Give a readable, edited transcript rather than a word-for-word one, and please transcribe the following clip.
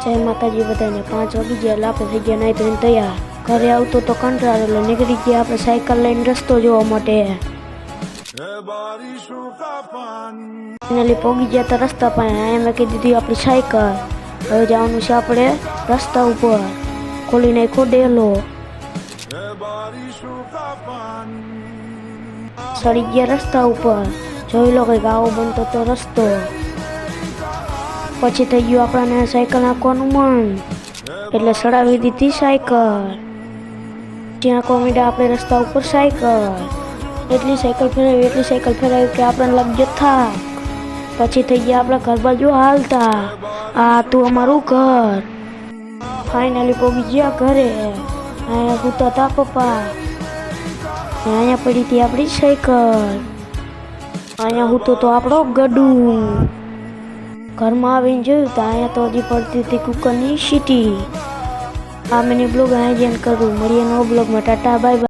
જય માતાજી બધાને 5 વાગી ગયા એટલે આપણે થઈ ગયા નાઈ ધોઈને તૈયાર. ઘરે આવતો તો કંટાળો એટલે નીકળી ગયા આપણે સાયકલ લઈને રસ્તો જોવા માટે. ફાઇનલી પહોંચી ગયા તો રસ્તા પાસે. અહીંયા મેં કીધી હતી આપણી સાયકલ. હવે જવાનું છે આપણે રસ્તા ઉપર. ખોલી નાખ્યો ડેલો. સડી ગયા રસ્તા ઉપર. જોઈ લો કંઈક આવો બનતો તો રસ્તો. પછી થઈ ગયું આપણને સાયકલ નાખવાનું મન એટલે સડાવી દીધી સાયકલ. ત્યાં કોમેડા આપણે રસ્તા ઉપર સાયકલ એટલી સાયકલ ફેરવી કે આપણને લાગ્યો થાક. પછી થઈ ગયા આપણે ઘર બાજુ હાલતા. આ તું અમારું ઘર. ફાઇનલી પહોંચી ગયા ઘરે. અહીંયા સૂતા હતા પપ્પા. અહીંયા પડી હતી આપણી સાયકલ. અહીંયા સૂતો તો આપણો ગડુ. ઘરમાં આવીને જોયું તો અહીંયા તો હજી પડતી હતી કુકરની સીટી. આ મિની બ્લોગ અહીંયા જ એન્ડ કરું. મળીએ નવો બ્લોગમાં. Tata bye bye.